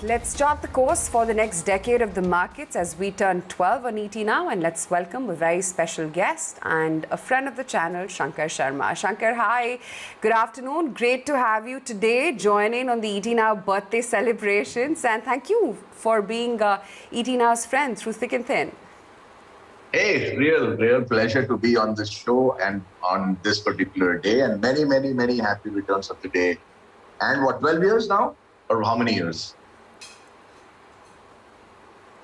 Let's chart the course for the next decade of the markets as we turn 12 on ET Now, and let's welcome a very special guest and a friend of the channel, Shankar Sharma. Shankar, hi, good afternoon. Great to have you today joining on the ET Now birthday celebrations, and thank you for being ET Now's friend through thick and thin. Hey, real pleasure to be on this show and on this particular day, and many happy returns of the day. And what, 12 years now? Or how many years?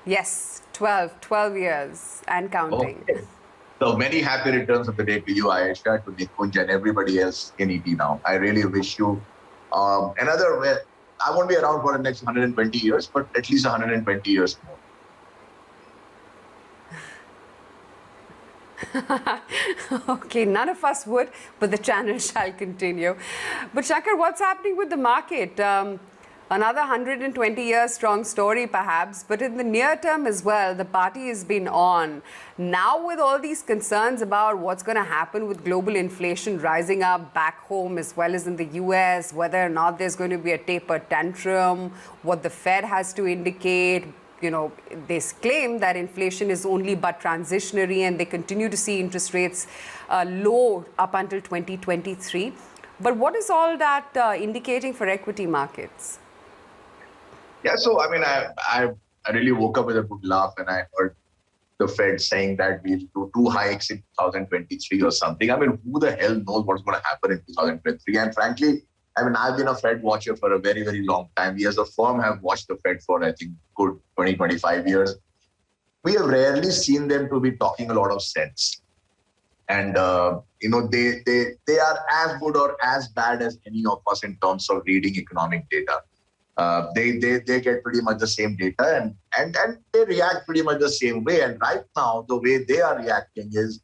Yes, 12 years and counting. Okay. So many happy returns of the day to you, Ayesha, to Nikunj, and everybody else in ET Now. I really wish you I won't be around for the next 120 years, but at least 120 years more. Okay, none of us would, but the channel shall continue. But Shankar, what's happening with the market? Another 120 years strong story perhaps, but in the near term as well, the party has been on. Now with all these concerns about what's going to happen with global inflation rising up back home as well as in the US, whether or not there's going to be a taper tantrum, what the Fed has to indicate. You know, they claim that inflation is only but transitionary and they continue to see interest rates low up until 2023. But what is all that indicating for equity markets? Yeah, so I mean, I really woke up with a good laugh and I heard the Fed saying that we'll do 2 hikes in 2023 or something. I mean, who the hell knows what's going to happen in 2023? And frankly, I mean, I've been a Fed watcher for a very long time. We as a firm have watched the Fed for, I think, good 20, 25 years. We have rarely seen them to be talking a lot of sense. And, you know, they are as good or as bad as any of us in terms of reading economic data. They get pretty much the same data and they react pretty much the same way. And right now, the way they are reacting is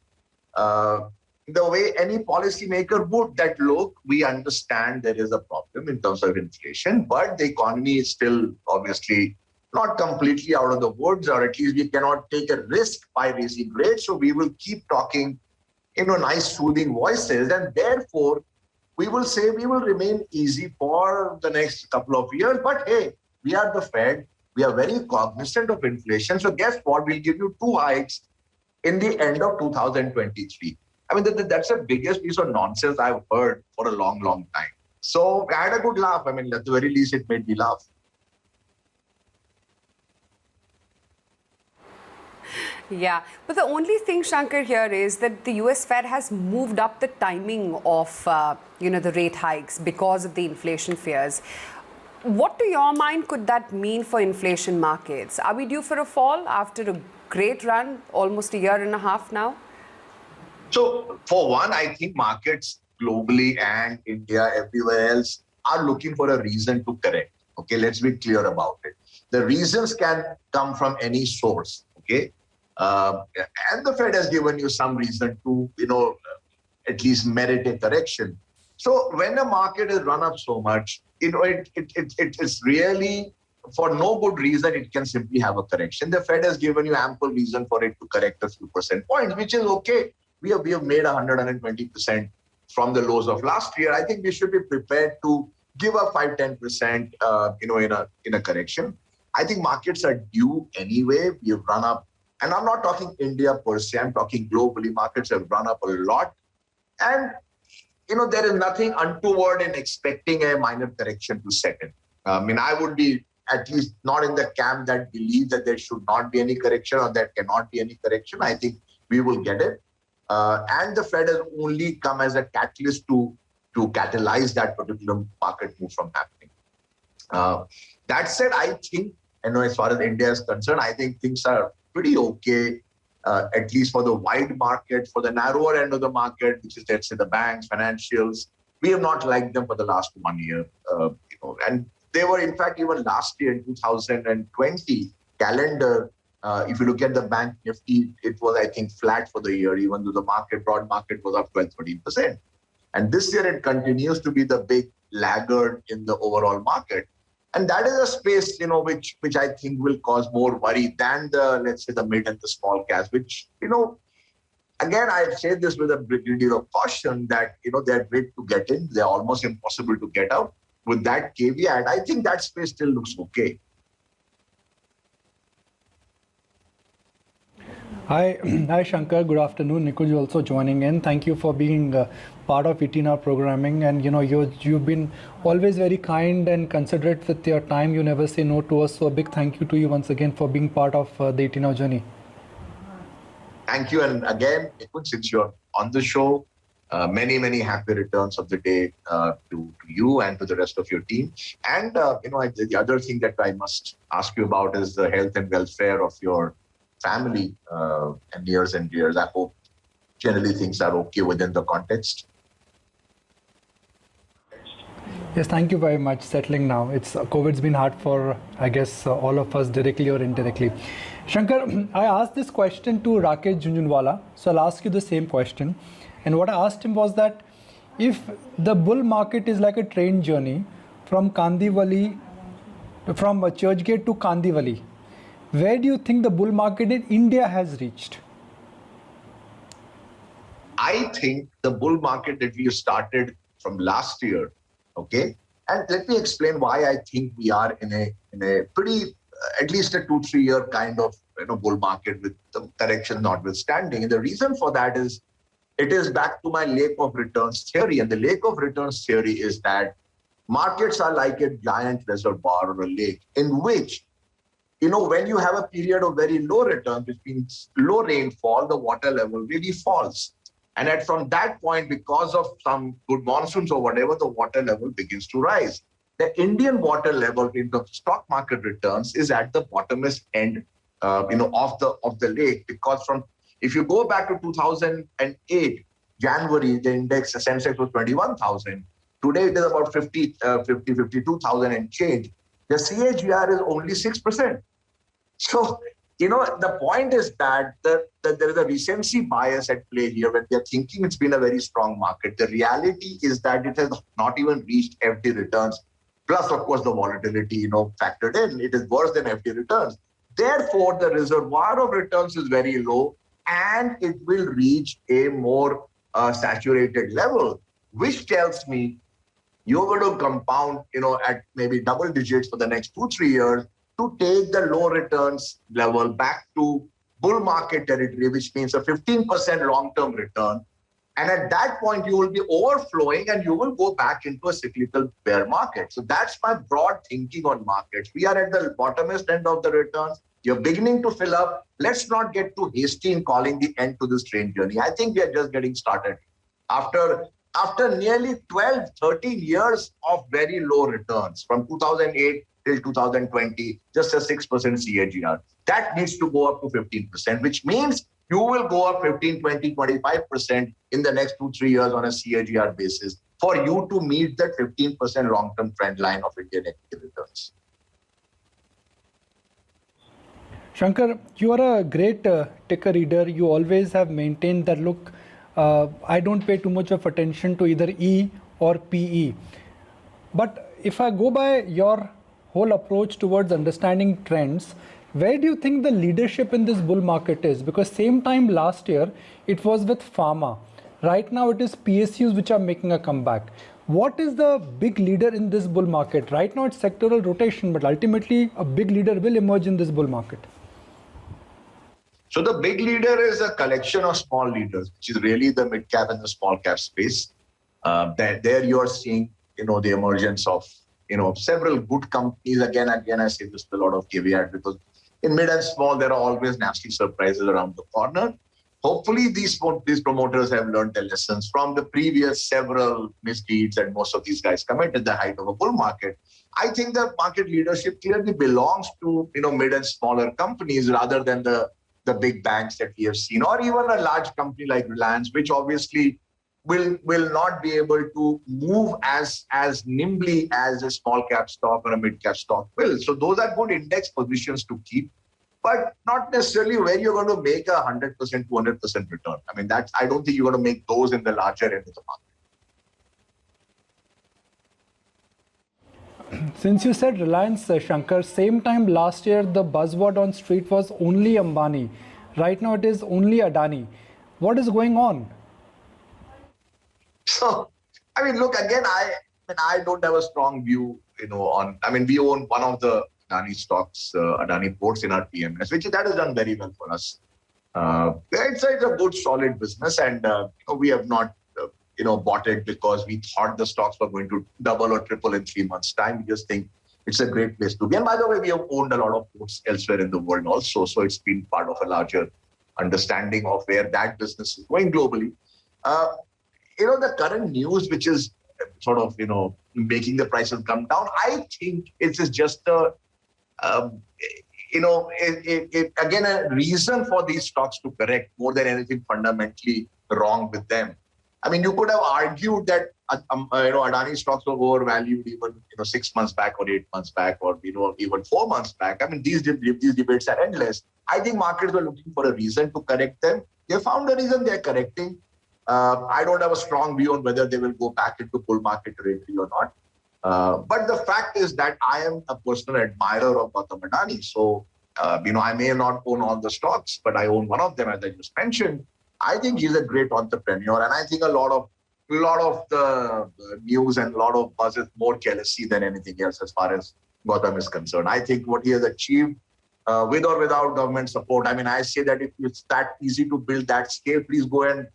the way any policymaker would, that look, we understand there is a problem in terms of inflation, but the economy is still obviously not completely out of the woods, or at least we cannot take a risk by raising rates. So we will keep talking, you know, nice soothing voices, and therefore we will say we will remain easy for the next couple of years. But hey, we are the Fed. We are very cognizant of inflation. So guess what? We'll give you 2 hikes in the end of 2023. I mean, that's the biggest piece of nonsense I've heard for a long time. So I had a good laugh. I mean, at the very least, it made me laugh. Yeah, but the only thing, Shankar, here is that the US Fed has moved up the timing of, the rate hikes because of the inflation fears. What, to your mind, could that mean for inflation markets? Are we due for a fall after a great run, almost a year and a half now? So for one, I think markets globally and India, everywhere else, are looking for a reason to correct. Okay, let's be clear about it. The reasons can come from any source. Okay. And the Fed has given you some reason to, at least merit a correction. So when a market has run up so much, it's really for no good reason. It can simply have a correction. The Fed has given you ample reason for it to correct a few percent points, which is okay. We have made 120% from the lows of last year. I think we should be prepared to give up 5-10%, in a correction. I think markets are due anyway. We have run up. And I'm not talking India per se, I'm talking globally. Markets have run up a lot. And, there is nothing untoward in expecting a minor correction to set in. I mean, I would be at least not in the camp that believes that there should not be any correction or there cannot be any correction. I think we will get it. And the Fed has only come as a catalyst to catalyze that particular market move from happening. That said, I think, as far as India is concerned, I think things are pretty okay, at least for the wide market. For the narrower end of the market, which is, let's say, the banks, financials, we have not liked them for the last 1 year. And they were, in fact, even last year in 2020 calendar, if you look at the bank Nifty, it was, I think, flat for the year, even though the broad market was up 12-13%. And this year it continues to be the big laggard in the overall market. And that is a space, which I think will cause more worry than let's say, the mid and the small caps, which, again, I've said this with a great deal of caution that, they're great to get in. They're almost impossible to get out. With that caveat, I think that space still looks okay. Hi, hi Shankar. Good afternoon. Nikunj also joining in. Thank you for being part of 18 hour programming. And you've been always very kind and considerate with your time. You never say no to us. So a big thank you to you once again for being part of the 18 hour journey. Thank you. And again, Nikunj, since you're on the show, many happy returns of the day to you and to the rest of your team. And the other thing that I must ask you about is the health and welfare of your family and years and years. I hope generally things are okay within the context. Yes, thank you very much. Settling now. COVID's been hard for, I guess, all of us directly or indirectly. Shankar, I asked this question to Rakesh Jhunjhunwala, so I'll ask you the same question. And what I asked him was that if the bull market is like a train journey from Kandivali, from Churchgate to Kandivali, where do you think the bull market in India has reached? I think the bull market that we started from last year, okay, and let me explain why I think we are in a pretty at least a 2-3 year kind of bull market with the correction notwithstanding. And the reason for that is it is back to my lake of returns theory, and the lake of returns theory is that markets are like a giant reservoir or a lake in which when you have a period of very low return, which means low rainfall, the water level really falls. And from that point, because of some good monsoons or whatever, the water level begins to rise. The Indian water level in the stock market returns is at the bottomest end, of the lake, because if you go back to 2008, January, the index, the Sensex was 21,000. Today it is about 52,000 and change. The CAGR is only 6%. So, the point is that there is a recency bias at play here when we are thinking it's been a very strong market. The reality is that it has not even reached FD returns. Plus, of course, the volatility, factored in. It is worse than FD returns. Therefore, the reservoir of returns is very low and it will reach a more saturated level, which tells me you're going to compound, at maybe double digits for the next 2-3 years to take the low returns level back to bull market territory, which means a 15% long-term return. And at that point, you will be overflowing and you will go back into a cyclical bear market. So that's my broad thinking on markets. We are at the bottomest end of the returns. You're beginning to fill up. Let's not get too hasty in calling the end to this train journey. I think we are just getting started. After nearly 12, 13 years of very low returns from 2008 till 2020, just a 6% CAGR. That needs to go up to 15%, which means you will go up 15, 20, 25% in the next 2-3 years on a CAGR basis for you to meet that 15% long-term trend line of Indian equity returns. Shankar, you are a great ticker reader. You always have maintained that, look, I don't pay too much of attention to either E or PE. But if I go by your whole approach towards understanding trends, where do you think the leadership in this bull market is? Because same time last year, it was with pharma. Right now, it is PSUs which are making a comeback. What is the big leader in this bull market? Right now, it's sectoral rotation, but ultimately, a big leader will emerge in this bull market. So the big leader is a collection of small leaders, which is really the mid-cap and the small-cap space. There you are seeing, the emergence of, several good companies. Again, I say this with a lot of caveat because in mid and small, there are always nasty surprises around the corner. Hopefully, these promoters have learned their lessons from the previous several misdeeds, and most of these guys commit at the height of a bull market. I think the market leadership clearly belongs to, mid and smaller companies rather than the big banks that we have seen, or even a large company like Reliance, which obviously will not be able to move as nimbly as a small cap stock or a mid cap stock will. So those are good index positions to keep, but not necessarily where you're going to make 100%, 200% return. I mean, I don't think you're going to make those in the larger end of the market. Since you said Reliance, Shankar, same time last year, the buzzword on street was only Ambani. Right now, it is only Adani. What is going on? So, look, again, I don't have a strong view, we own one of the Adani stocks, Adani ports in our PMS, which that has done very well for us. It's a good, solid business, and we have not, bought it because we thought the stocks were going to double or triple in 3 months' time. We just think it's a great place to be. And by the way, we have owned a lot of ports elsewhere in the world also, so it's been part of a larger understanding of where that business is going globally. The current news, which is sort of, making the prices come down, I think it is just again, a reason for these stocks to correct more than anything fundamentally wrong with them. I mean, you could have argued that Adani stocks were overvalued even 6 months back or 8 months back or even 4 months back. I mean, these debates are endless. I think markets were looking for a reason to correct them. They found a reason they're correcting. I don't have a strong view on whether they will go back into bull market territory or not. But the fact is that I am a personal admirer of Gautam Adani. So, I may not own all the stocks, but I own one of them, as I just mentioned. I think he's a great entrepreneur, and I think a lot of the news and a lot of buzz is more jealousy than anything else as far as Gautam is concerned. I think what he has achieved, with or without government support. I mean, I say that if it's that easy to build that scale, please go and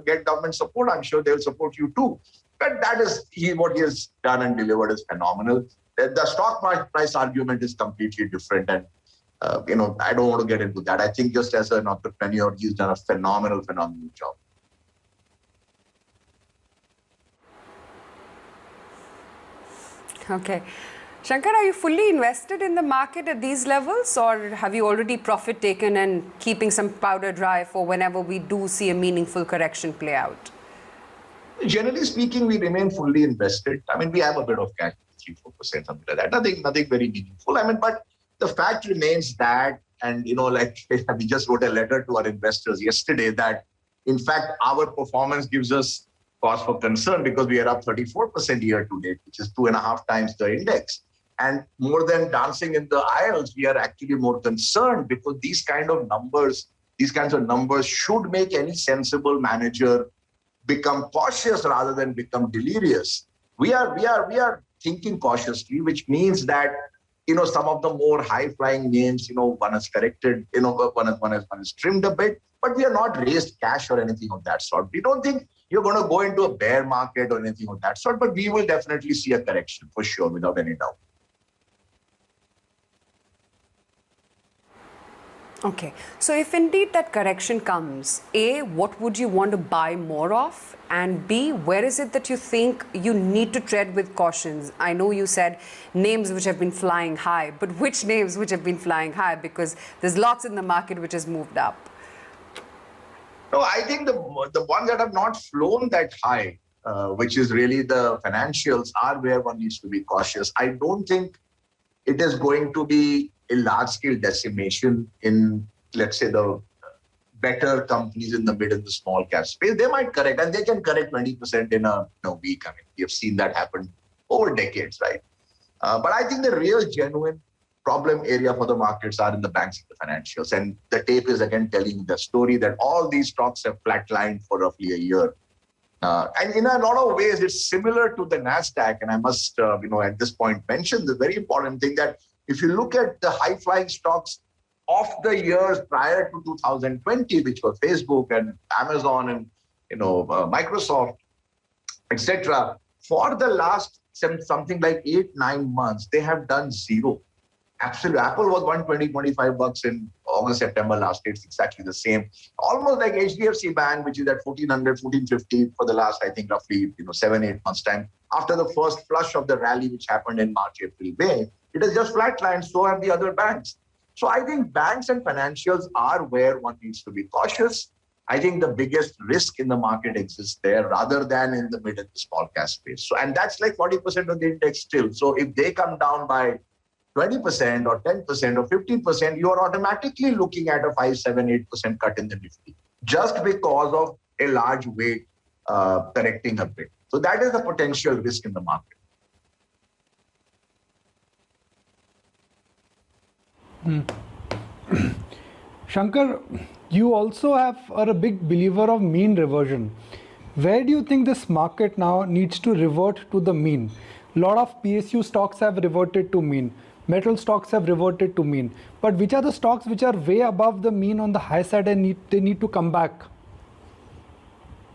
get government support. I'm sure they'll support you too. But that is what he has done and delivered is phenomenal. The stock price argument is completely different, and I don't want to get into that. I think just as an entrepreneur, he's done a phenomenal job. Okay. Shankar, are you fully invested in the market at these levels, or have you already profit taken and keeping some powder dry for whenever we do see a meaningful correction play out? Generally speaking, we remain fully invested. I mean, we have a bit of cash, 3-4%, something like that. Nothing very meaningful. I mean, but the fact remains that, and like we just wrote a letter to our investors yesterday that, in fact, our performance gives us cause for concern because we are up 34% year to date, which is 2.5 times the index. And more than dancing in the aisles, we are actually more concerned because these kinds of numbers should make any sensible manager become cautious rather than become delirious. We are thinking cautiously, which means that some of the more high-flying names, one has corrected, one has trimmed a bit, but we are not raised cash or anything of that sort. We don't think you're going to go into a bear market or anything of that sort, but we will definitely see a correction for sure, without any doubt. Okay, so if indeed that correction comes, A, what would you want to buy more of? And B, where is it that you think you need to tread with cautions? I know you said names which have been flying high, but which names which have been flying high? Because there's lots in the market which has moved up. No, I think the ones that have not flown that high, which is really the financials, are where one needs to be cautious. I don't think it is going to be a large-scale decimation in, let's say, the better companies in the mid and the small cap space. They might correct, and they can correct 20% in a week. I mean, we have seen that happen over decades, right? But I think the real genuine problem area for the markets are in the banks and the financials. And the tape is again telling the story that all these stocks have flatlined for roughly a year. And in a lot of ways, it's similar to the NASDAQ. And I must, at this point mention the very important thing that if you look at the high-flying stocks of the years prior to 2020, which were Facebook and Amazon and Microsoft, etc., for the last something like 8-9 months, they have done zero. Absolutely. Apple was $120-$125 in August, September last year. It's exactly the same. Almost like HDFC Bank, which is at $1,400-$1,450 for the last, I think, roughly 7-8 months time. After the first flush of the rally, which happened in March, April, May, it has just flatlined. So have the other banks. So I think banks and financials are where one needs to be cautious. I think the biggest risk in the market exists there rather than in the mid and the small cap space. So, and that's like 40% of the index still. So if they come down by 20% or 10% or 15%, you are automatically looking at a 5-7-8% cut in the Nifty just because of a large weight correcting a bit. So that is the potential risk in the market. Shankar, you also are a big believer of mean reversion. Where do you think this market now needs to revert to the mean? A lot of PSU stocks have reverted to mean. metal stocks have reverted to mean. But which are the stocks which are way above the mean on the high side and they need to come back?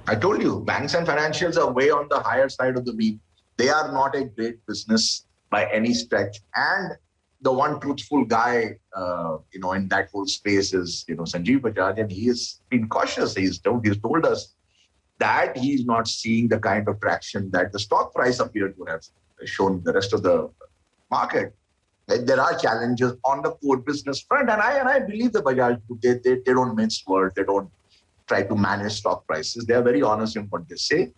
I told you, banks and financials are way on the higher side of the mean. They are not a great business by any stretch. And the one truthful guy, in that whole space is, Sanjeev Bajaj, and he has been cautious. He's told us that he's not seeing the kind of traction that the stock price appeared to have shown the rest of the market. There are challenges on the core business front, and I believe the Bajaj Group, they don't mince words, they don't try to manage stock prices. They are very honest in what they say.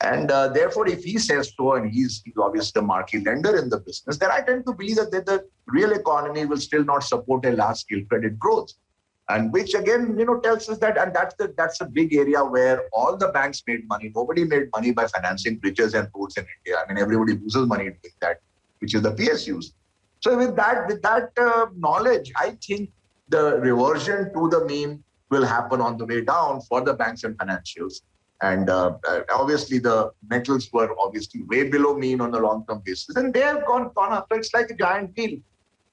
And therefore, if he says so, and he's obviously the marquee lender in the business, then I tend to believe that the real economy will still not support a large-scale credit growth. And which again, tells us that, and that's a big area where all the banks made money. Nobody made money by financing bridges and roads in India. I mean, everybody loses money doing that, which is the PSUs. So with that knowledge, I think the reversion to the mean will happen on the way down for the banks and financials. And obviously the metals were obviously way below mean on the long-term basis. And they have gone up. So it's like a giant wheel.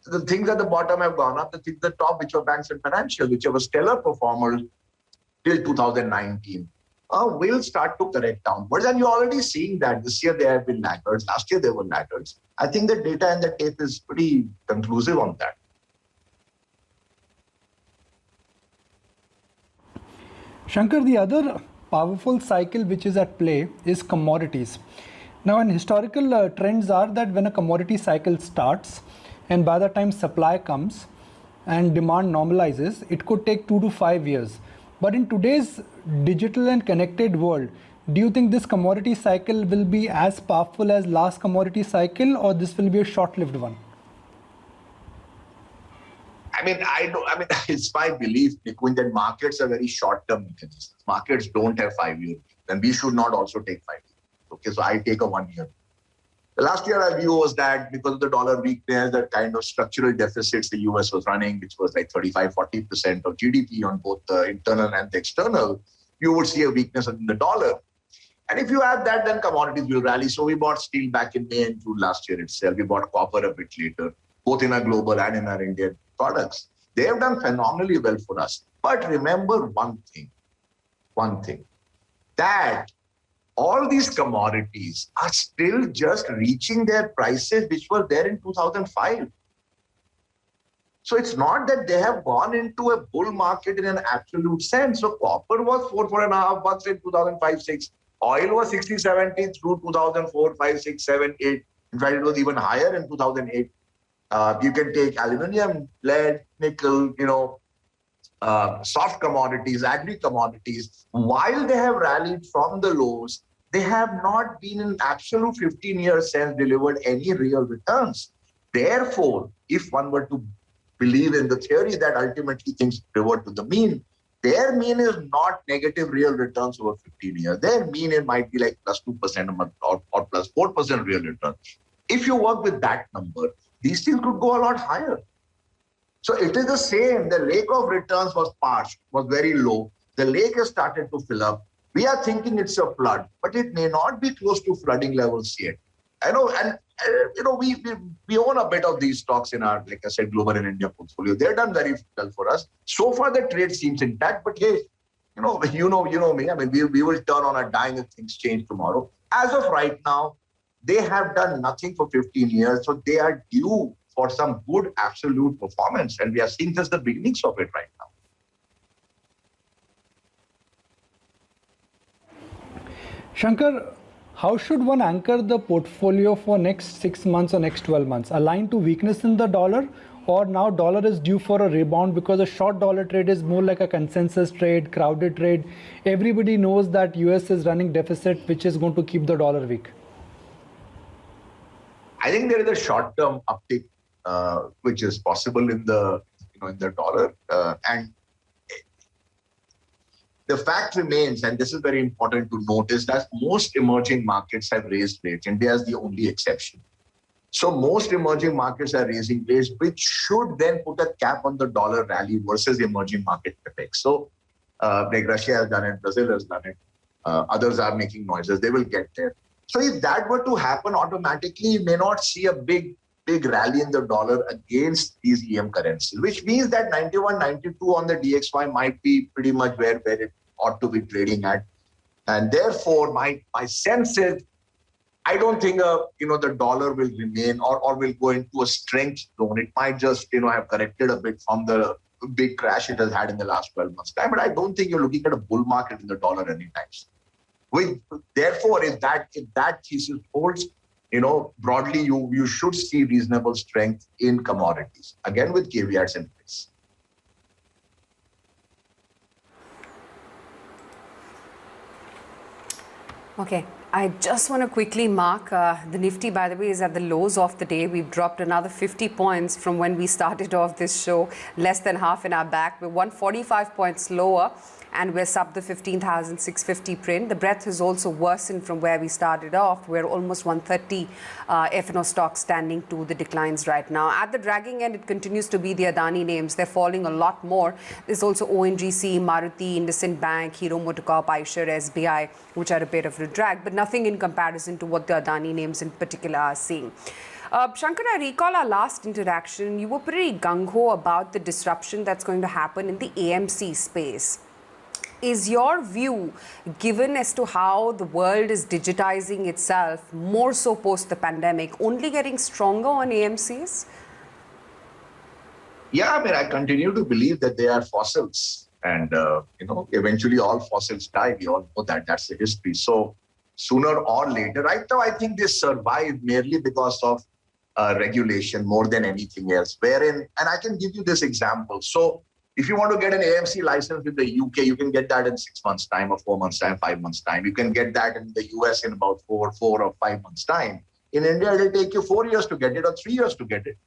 The things at the bottom have gone up. The things at the top, which were banks and financials, which were stellar performers till 2019, will start to correct downwards. And you're already seeing that. This year they have been laggards. Last year they were laggards. I think the data and the tape is pretty conclusive on that. Shankar, the other powerful cycle which is at play is commodities. Now, in historical trends are that when a commodity cycle starts and by the time supply comes and demand normalizes, it could take 2 to 5 years. But in today's digital and connected world, do you think this commodity cycle will be as powerful as last commodity cycle, or this will be a short-lived one? I mean, it's my belief, Nikunj, that markets are very short-term mechanisms. Markets don't have 5-year, and we should not also take 5 years. Okay, so I take a 1 year. The last year our view was that because of the dollar weakness, that kind of structural deficits the US was running, which was like 35-40% of GDP on both the internal and the external, you would see a weakness in the dollar. And if you add that, then commodities will rally. So we bought steel back in May and June last year itself. We bought copper a bit later, both in our global and in our Indian products. They have done phenomenally well for us. But remember one thing, that all these commodities are still just reaching their prices which were there in 2005. So it's not that they have gone into a bull market in an absolute sense. So copper was $4.5 in 2005-6. Oil was 60-70 through 2004, 5, 6, 7, 8. In fact, it was even higher in 2008. You can take aluminium, lead, nickel, soft commodities, agri commodities. While they have rallied from the lows, they have not been in absolute 15-year sense delivered any real returns. Therefore, if one were to believe in the theory that ultimately things revert to the mean, their mean is not negative real returns over 15 years. Their mean, it might be like plus 2% a month or plus 4% real return. If you work with that number, these things could go a lot higher. So it is the same. The lake of returns was parched, was very low. The lake has started to fill up. We are thinking it's a flood, but it may not be close to flooding levels yet. I know, and we own a bit of these stocks in our, like I said, global and India portfolio. They've done very well for us. So far, the trade seems intact, but hey, you know me. I mean, we will turn on a dime if things change tomorrow. As of right now, they have done nothing for 15 years, so they are due for some good absolute performance, and we are seeing just the beginnings of it right now. Shankar, how should one anchor the portfolio for next 6 months or next 12 months? Aligned to weakness in the dollar, or now dollar is due for a rebound because a short dollar trade is more like a consensus trade, crowded trade. Everybody knows that US is running deficit, which is going to keep the dollar weak. I think there is a short-term uptick, which is possible in the dollar, and the fact remains, and this is very important to notice, that most emerging markets have raised rates. India is the only exception. So most emerging markets are raising rates, which should then put a cap on the dollar rally versus emerging market effects. So like Russia has done it, Brazil has done it, others are making noises, they will get there. So if that were to happen automatically, you may not see a big big rally in the dollar against these EM currencies, which means that 91, 92 on the DXY might be pretty much where it ought to be trading at. And therefore, my sense is, I don't think the dollar will remain or will go into a strength zone. It might just have corrected a bit from the big crash it has had in the last 12 months time. But I don't think you're looking at a bull market in the dollar anytime soon. Therefore, if that thesis holds, broadly you should see reasonable strength in commodities. Again, with caveats in place. Okay, I just want to quickly mark the Nifty, by the way, is at the lows of the day. We've dropped another 50 points from when we started off this show, less than half an hour back. We're 145 points lower and we're sub the 15,650 print. The breadth has also worsened from where we started off. We're almost 130 F&O stocks standing to the declines right now. At the dragging end, it continues to be the Adani names. They're falling a lot more. There's also ONGC, Maruti, IndusInd Bank, Hero MotoCorp, Eicher, SBI, which are a bit of a drag, but nothing in comparison to what the Adani names in particular are seeing. Shankar, I recall our last interaction. You were pretty gung-ho about the disruption that's going to happen in the AMC space. Is your view, given as to how the world is digitizing itself, more so post the pandemic, only getting stronger on AMCs? Yeah, I mean, I continue to believe that they are fossils. And, eventually all fossils die. We all know that. That's the history. So sooner or later, right now, I think they survive merely because of regulation more than anything else. And I can give you this example. So if you want to get an AMC license in the UK, you can get that in 6 months' time or 4 months' time, 5 months' time. You can get that in the US in about 4 or 5 months' time. In India, it'll take you 4 years to get it or 3 years to get it,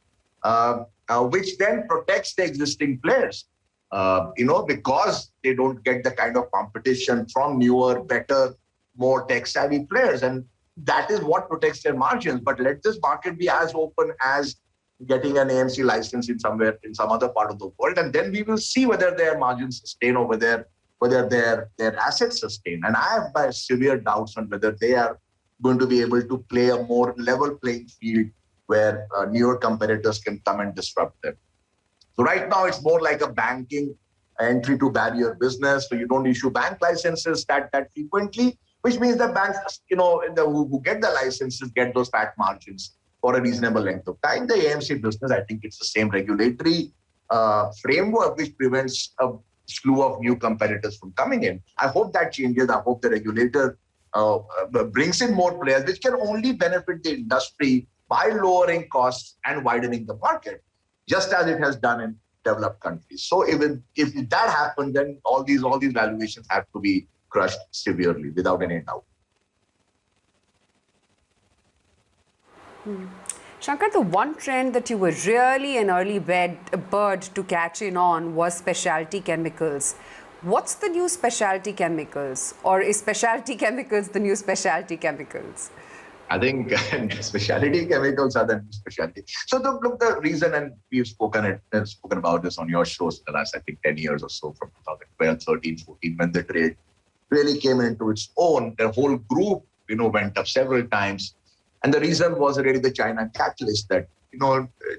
which then protects the existing players, because they don't get the kind of competition from newer, better, more tech-savvy players. And that is what protects their margins. But let this market be as open as getting an AMC license in some other part of the world, and then we will see whether their margins sustain or whether their assets sustain. And I have my severe doubts on whether they are going to be able to play a more level playing field where newer competitors can come and disrupt them. So right now it's more like a banking entry to barrier business. So you don't issue bank licenses that frequently, which means that banks, who get the licenses get those fat margins for a reasonable length of time. The AMC business, I think it's the same regulatory framework which prevents a slew of new competitors from coming in. I hope that changes. I hope the regulator brings in more players, which can only benefit the industry by lowering costs and widening the market, just as it has done in developed countries. So if that happens, then all these valuations have to be crushed severely, without any doubt. Shankar, the one trend that you were really an early bird to catch in on was specialty chemicals. What's the new specialty chemicals? Or is specialty chemicals the new specialty chemicals? I think specialty chemicals are the new specialty. So look, the reason, and we've spoken about this on your shows in the last, I think, 10 years or so, from 2012, 13, 14, when the trade really came into its own. The whole group, went up several times. And the reason was really the China catalyst that,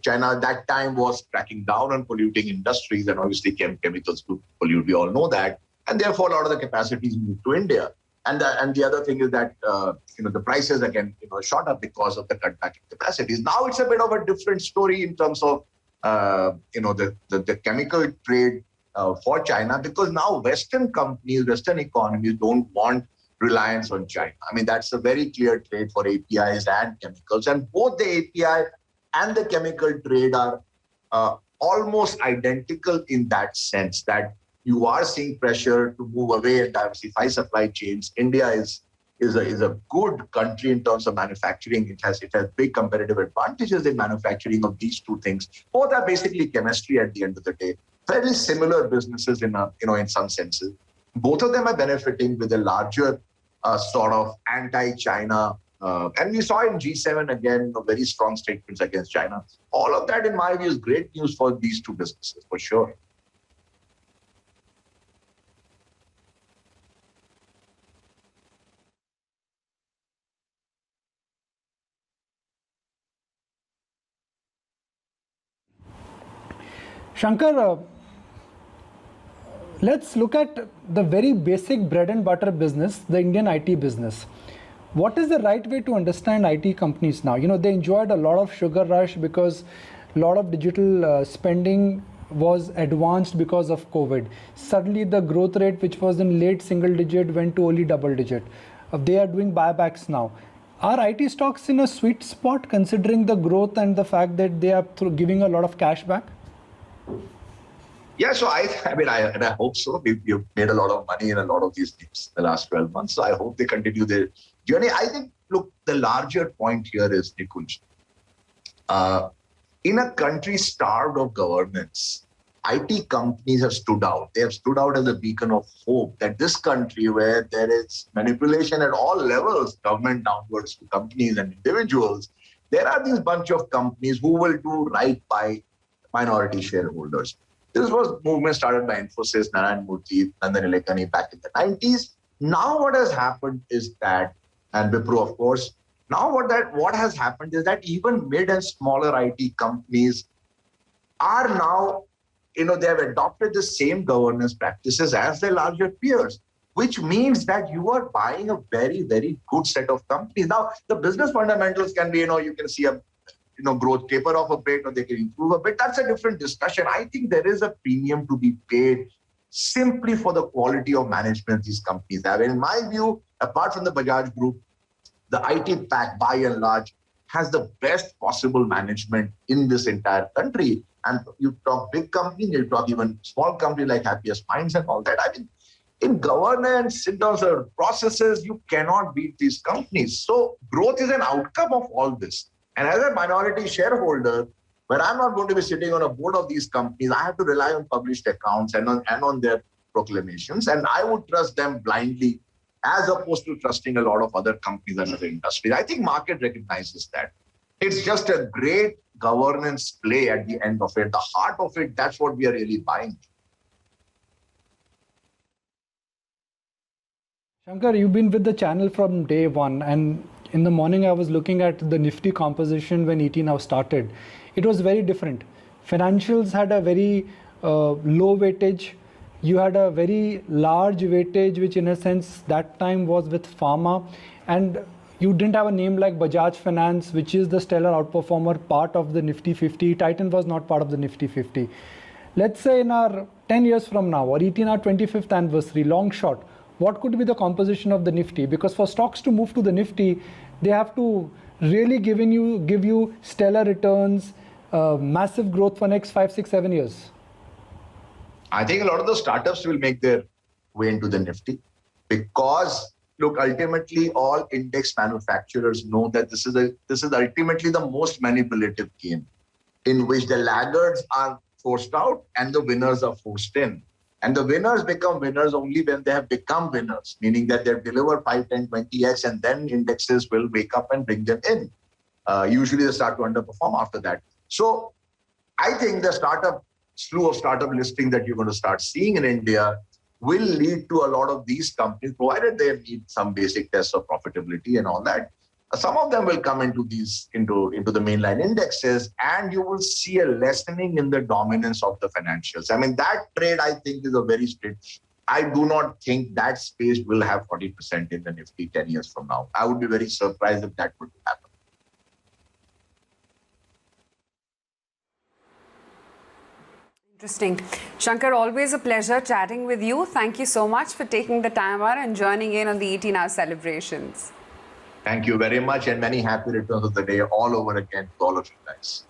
China at that time was cracking down on polluting industries, and obviously chemicals could pollute. We all know that. And therefore, a lot of the capacities moved to India. And the other thing is that, the prices again, shot up because of the cutback in capacities. Now it's a bit of a different story in terms of, the chemical trade for China, because now Western companies, Western economies don't want reliance on China. I mean, that's a very clear trade for APIs and chemicals. And both the API and the chemical trade are almost identical in that sense, that you are seeing pressure to move away and diversify supply chains. India is a good country in terms of manufacturing. It has big competitive advantages in manufacturing of these two things. Both are basically chemistry at the end of the day. Fairly similar businesses in some senses. Both of them are benefiting with a larger sort of anti-China. And we saw in G7 again, very strong statements against China. All of that, in my view, is great news for these two businesses, for sure. Shankar, let's look at the very basic bread and butter business, the Indian IT business. What is the right way to understand IT companies now? You know, they enjoyed a lot of sugar rush because a lot of digital spending was advanced because of COVID. Suddenly the growth rate, which was in late single digit, went to only double digit. They are doing buybacks now. Are IT stocks in a sweet spot considering the growth and the fact that they are giving a lot of cash back? Yeah, so I hope so. We've made a lot of money in a lot of these names the last 12 months. So I hope they continue their journey. I think, look, the larger point here is, Nikunj, in a country starved of governance, IT companies have stood out. They have stood out as a beacon of hope that this country, where there is manipulation at all levels, government downwards to companies and individuals, there are these bunch of companies who will do right by minority shareholders. This was movement started by Infosys, Narayan Murthy, Nandan Nilekani back in the 90s. Now what has happened is that, and Wipro, of course, now what has happened is that even mid and smaller IT companies are now, they have adopted the same governance practices as their larger peers, which means that you are buying a very, very good set of companies. Now, the business fundamentals can be, you can see a growth taper off a bit, or they can improve a bit. That's a different discussion. I think there is a premium to be paid simply for the quality of management these companies have. And in my view, apart from the Bajaj Group, the IT pack, by and large, has the best possible management in this entire country. And you talk big companies, you talk even small companies like Happiest Minds and all that. I mean, in governance, in terms of processes, you cannot beat these companies. So growth is an outcome of all this. And as a minority shareholder, when I'm not going to be sitting on a board of these companies, I have to rely on published accounts and on their proclamations. And I would trust them blindly as opposed to trusting a lot of other companies and other industries. I think market recognizes that. It's just a great governance play at the end of it. The heart of it, that's what we are really buying. Shankar, you've been with the channel from day one, and in the morning I was looking at the Nifty composition when ET Now started. It was very different. Financials had a very low weightage. You had a very large weightage, which in a sense that time was with pharma, and you didn't have a name like Bajaj Finance, which is the stellar outperformer, part of the Nifty 50. Titan was not part of the Nifty 50. Let's say in our 10 years from now, or ET Now 25th anniversary, long shot, what could be the composition of the Nifty? Because for stocks to move to the Nifty, they have to really give you stellar returns, massive growth for next 5, 6, 7 years. I think a lot of the startups will make their way into the Nifty because, look, ultimately all index manufacturers know that this is ultimately the most manipulative game in which the laggards are forced out and the winners are forced in. And the winners become winners only when they have become winners, meaning that they've delivered 5, 10, 20x, and then indexes will wake up and bring them in. Usually they start to underperform after that. So I think the slew of startup listing that you're going to start seeing in India will lead to a lot of these companies, provided they meet some basic tests of profitability and all that. Some of them will come into the mainline indexes, and you will see a lessening in the dominance of the financials. I mean, that trade, I think, is a very straight. I do not think that space will have 40% in the Nifty 10 years from now. I would be very surprised if that would happen. Interesting. Shankar, always a pleasure chatting with you. Thank you so much for taking the time out and joining in on the ET Now celebrations. Thank you very much, and many happy returns of the day all over again to all of you guys.